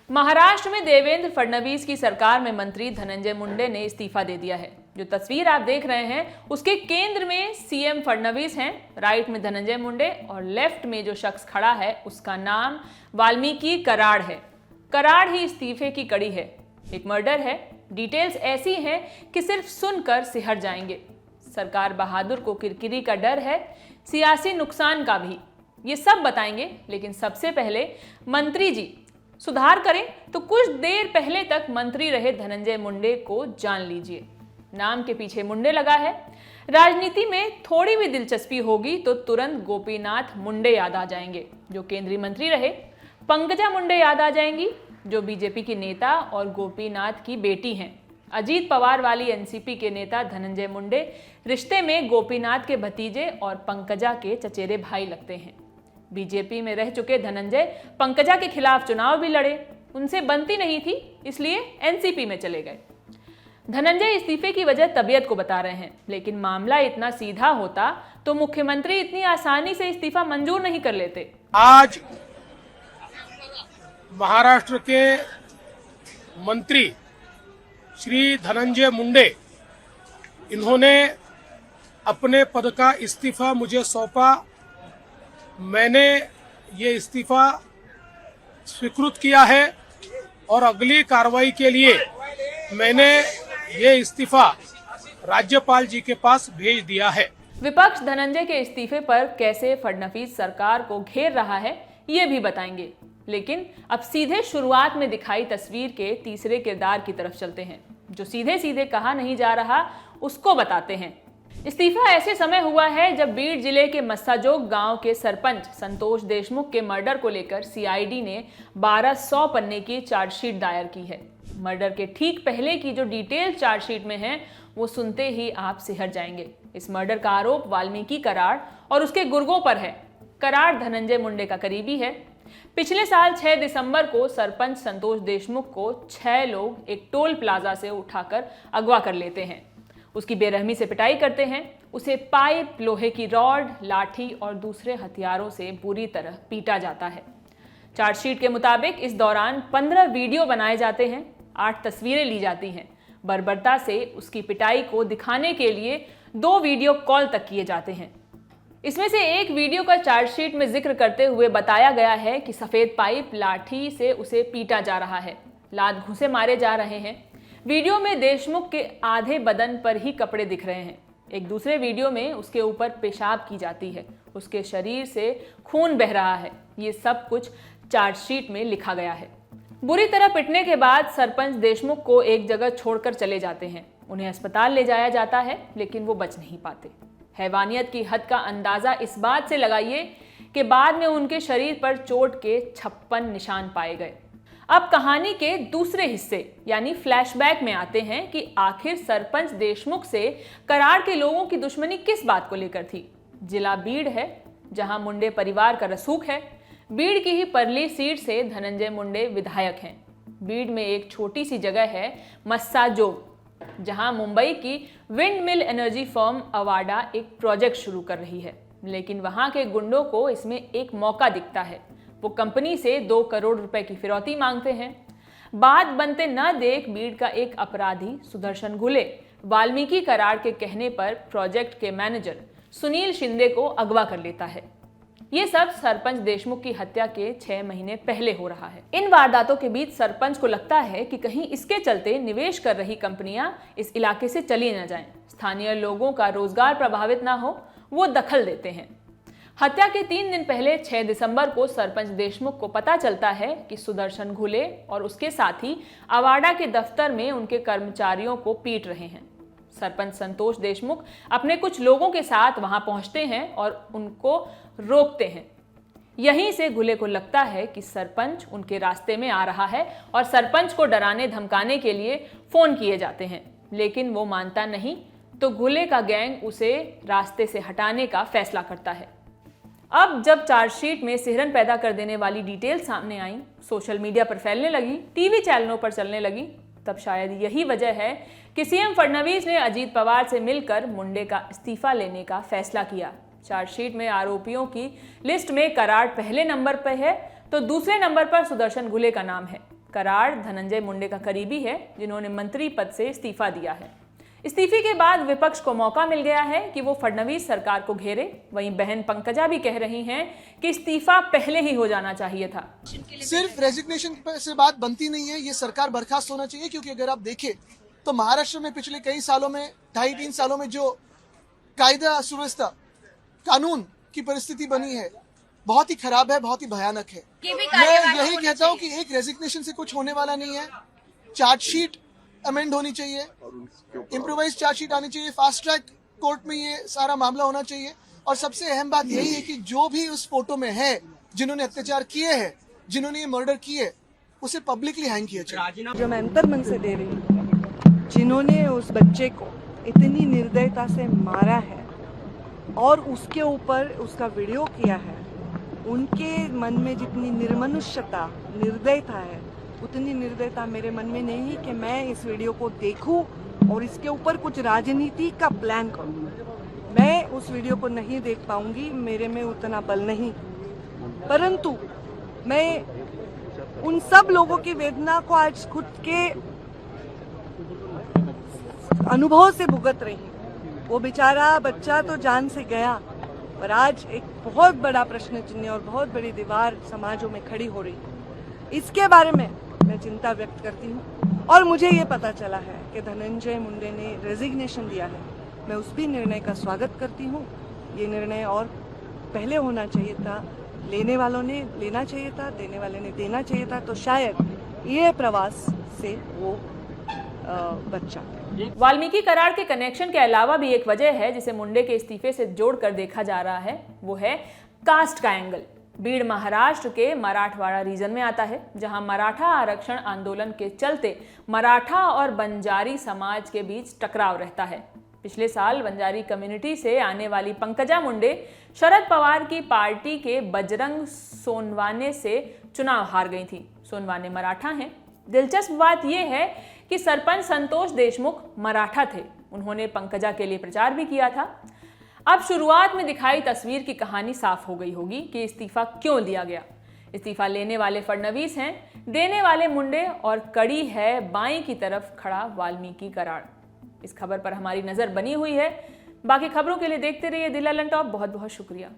महाराष्ट्र में देवेंद्र फडणवीस की सरकार में मंत्री धनंजय मुंडे ने इस्तीफा दे दिया है। जो तस्वीर आप देख रहे हैं उसके केंद्र में सीएम फडणवीस हैं, राइट में धनंजय मुंडे और लेफ्ट में जो शख्स खड़ा है उसका नाम वाल्मीकि कराड़ है। कराड़ ही इस्तीफे की कड़ी है। एक मर्डर है। डिटेल्स ऐसी हैं कि सिर्फ सुनकर सिहर जाएंगे। सरकार बहादुर को किरकिरी का डर है, सियासी नुकसान का भी। ये सब बताएंगे, लेकिन सबसे पहले मंत्री जी सुधार करें तो कुछ देर पहले तक मंत्री रहे धनंजय मुंडे को जान लीजिए। नाम के पीछे मुंडे लगा है। राजनीति में थोड़ी भी दिलचस्पी होगी तो तुरंत गोपीनाथ मुंडे याद आ जाएंगे, जो केंद्रीय मंत्री रहे। पंकजा मुंडे याद आ जाएंगी, जो बीजेपी की नेता और गोपीनाथ की बेटी हैं। अजीत पवार वाली एनसीपी के नेता धनंजय मुंडे रिश्ते में गोपीनाथ के भतीजे और पंकजा के चचेरे भाई लगते हैं। बीजेपी में रह चुके धनंजय पंकजा के खिलाफ चुनाव भी लड़े, उनसे बनती नहीं थी, इसलिए एनसीपी में चले गए। धनंजय इस्तीफे की वजह तबीयत को बता रहे हैं, लेकिन मामला इतना सीधा होता तो मुख्यमंत्री इतनी आसानी से इस्तीफा मंजूर नहीं कर लेते। आज महाराष्ट्र के मंत्री श्री धनंजय मुंडे, इन्होंने अपने पद का इस्तीफा मुझे सौंपा। मैंने ये इस्तीफा स्वीकृत किया है और अगली कार्रवाई के लिए मैंने ये इस्तीफा राज्यपाल जी के पास भेज दिया है। विपक्ष धनंजय के इस्तीफे पर कैसे फडणवीस सरकार को घेर रहा है ये भी बताएंगे, लेकिन अब सीधे शुरुआत में दिखाई तस्वीर के तीसरे किरदार की तरफ चलते हैं। जो सीधे सीधे कहा नहीं जा रहा उसको बताते हैं। इस्तीफा ऐसे समय हुआ है जब बीड जिले के मस्साजोग गांव के सरपंच संतोष देशमुख के मर्डर को लेकर सीआईडी ने 1200 पन्ने की चार्जशीट दायर की है। मर्डर के ठीक पहले की जो डिटेल चार्जशीट में है वो सुनते ही आप सिहर जाएंगे। इस मर्डर का आरोप वाल्मीकि कराड़ और उसके गुर्गों पर है। कराड़ धनंजय मुंडे का करीबी है। पिछले साल 6 दिसंबर को सरपंच संतोष देशमुख को 6 लोग एक टोल प्लाजा से उठाकर अगवा कर लेते हैं। उसकी बेरहमी से पिटाई करते हैं। उसे पाइप, लोहे की रॉड, लाठी और दूसरे हथियारों से बुरी तरह पीटा जाता है। चार्जशीट के मुताबिक इस दौरान 15 वीडियो बनाए जाते हैं, 8 तस्वीरें ली जाती हैं। बर्बरता से उसकी पिटाई को दिखाने के लिए 2 वीडियो कॉल तक किए जाते हैं। इसमें से एक वीडियो का चार्जशीट में जिक्र करते हुए बताया गया है कि सफेद पाइप, लाठी से उसे पीटा जा रहा है, लात घुसे मारे जा रहे हैं। वीडियो में देशमुख के आधे बदन पर ही कपड़े दिख रहे हैं। एक दूसरे वीडियो में उसके ऊपर पेशाब की जाती है, उसके शरीर से खून बह रहा है। ये सब कुछ चार्जशीट में लिखा गया है। बुरी तरह पिटने के बाद सरपंच देशमुख को एक जगह छोड़कर चले जाते हैं। उन्हें अस्पताल ले जाया जाता है, लेकिन वो बच नहीं पाते। हैवानियत की हद का अंदाजा इस बात से लगाइए कि बाद में उनके शरीर पर चोट के 56 निशान पाए गए। अब कहानी के दूसरे हिस्से यानी फ्लैशबैक में आते हैं कि आखिर सरपंच देशमुख से कराड़ के लोगों की दुश्मनी किस बात को लेकर थी। जिला बीड है, जहां मुंडे परिवार का रसूख है। बीड की ही परली सीट से धनंजय मुंडे विधायक हैं। बीड में एक छोटी सी जगह है मस्साजोग, जहां मुंबई की wind mill energy firm Avaada एक प्रोजेक्ट शुरू कर रही है, लेकिन वहां के गुंडों को इसमें एक मौका दिखता है। वो कंपनी से 2 करोड़ रुपए की फिरौती मांगते हैं। बात बनते न देख बीड का एक अपराधी सुदर्शन घुले वाल्मीकि कराड़ के कहने पर प्रोजेक्ट के मैनेजर सुनील शिंदे को अगवा कर लेता है। ये सब सरपंच देशमुख की हत्या के 6 महीने पहले हो रहा है। इन वारदातों के बीच सरपंच को लगता है कि कहीं इसके चलते निवेश कर रही कंपनियां इस इलाके से चली न जाएं, स्थानीय लोगों का रोजगार प्रभावित ना हो, वो दखल देते हैं। हत्या के 3 दिन पहले 6 दिसंबर को सरपंच देशमुख को पता चलता है कि सुदर्शन घुले और उसके साथी अवाडा के दफ्तर में उनके कर्मचारियों को पीट रहे हैं। सरपंच संतोष देशमुख अपने कुछ लोगों के साथ वहां पहुंचते हैं और उनको रोकते हैं। यहीं से घुले को लगता है कि सरपंच उनके रास्ते में आ रहा है और सरपंच को डराने धमकाने के लिए फोन किए जाते हैं, लेकिन वो मानता नहीं, तो घुले का गैंग उसे रास्ते से हटाने का फैसला करता है। अब जब चार्जशीट में सिहरन पैदा कर देने वाली डिटेल सामने आई, सोशल मीडिया पर फैलने लगी, टीवी चैनलों पर चलने लगी, तब शायद यही वजह है कि सीएम फडणवीस ने अजीत पवार से मिलकर मुंडे का इस्तीफा लेने का फैसला किया। चार्जशीट में आरोपियों की लिस्ट में कराड़ पहले नंबर पर है, तो दूसरे नंबर पर सुदर्शन घुले का नाम है। कराड़ धनंजय मुंडे का करीबी है, जिन्होंने मंत्री पद से इस्तीफा दिया है। इस्तीफे के बाद विपक्ष को मौका मिल गया है कि वो फडणवीस सरकार को घेरे। वहीं बहन पंकजा भी कह रही हैं कि इस्तीफा पहले ही हो जाना चाहिए था। सिर्फ रेजिग्नेशन से बात बनती नहीं है, ये सरकार बर्खास्त होना चाहिए। क्योंकि अगर आप देखें तो महाराष्ट्र में पिछले कई सालों में 2.5-3 सालों में जो कायदा सुव्यवस्था कानून की परिस्थिति बनी है बहुत ही खराब है, बहुत ही भयानक है। मैं यही कहता हूँ कि एक रेजिग्नेशन से कुछ होने वाला नहीं है। चार्जशीट अमेंड होनी चाहिए, इम्प्रोवाइज चार्जशीट आनी चाहिए, फास्ट ट्रैक कोर्ट में ये सारा मामला होना चाहिए। और सबसे अहम बात यही है कि जो भी उस फोटो में है, जिन्होंने अत्याचार किए हैं, जिन्होंने ये मर्डर किए, उसे पब्लिकली हैंग किया चाहिए। जो मैं अंतर्मन से दे रही हूँ, जिन्होंने उस बच्चे को इतनी निर्दयता से मारा है और उसके ऊपर उसका वीडियो किया है, उनके मन में जितनी निर्मनुष्यता, निर्दयता है, उतनी निर्दयता मेरे मन में नहीं कि मैं इस वीडियो को देखूं और इसके ऊपर कुछ राजनीति का प्लान करूं। मैं उस वीडियो को नहीं देख पाऊंगी, मेरे में उतना बल नहीं। परंतु मैं उन सब लोगों की वेदना को आज खुद के अनुभव से भुगत रही हूं। वो बेचारा बच्चा तो जान से गया, पर आज एक बहुत बड़ा प्रश्न चिन्ह और बहुत बड़ी दीवार समाजों में खड़ी हो रही है। इसके बारे में मैं चिंता व्यक्त करती हूँ। और मुझे ये पता चला है कि धनंजय मुंडे ने रेजिग्नेशन दिया है। मैं उस भी निर्णय का स्वागत करती हूँ। ये निर्णय और पहले होना चाहिए था, लेने वालों ने लेना चाहिए था, देने वाले ने देना चाहिए था, तो शायद ये प्रवास से वो बच्चा। वाल्मीकि कराड़ के कनेक्शन के अलावा भी एक वजह है जिसे मुंडे के इस्तीफे से जोड़कर देखा जा रहा है, वो है कास्ट का एंगल। बीड़ महाराष्ट्र के मराठवाड़ा रीजन में आता है, जहां मराठा आरक्षण आंदोलन के चलते मराठा और बंजारी समाज के बीच टकराव रहता है। पिछले साल बंजारी कम्युनिटी से आने वाली पंकजा मुंडे शरद पवार की पार्टी के बजरंग सोनवाने से चुनाव हार गई थी। सोनवाने मराठा हैं। दिलचस्प बात यह है कि सरपंच संतोष देशमुख मराठा थे। उन्होंने पंकजा के लिए प्रचार भी किया था। अब शुरुआत में दिखाई तस्वीर की कहानी साफ हो गई होगी कि इस्तीफा क्यों दिया गया। इस्तीफा लेने वाले फडणवीस हैं, देने वाले मुंडे, और कड़ी है बाईं की तरफ खड़ा वाल्मीकि कराड़। इस खबर पर हमारी नजर बनी हुई है। बाकी खबरों के लिए देखते रहिए दिल ललन टॉप। बहुत बहुत शुक्रिया।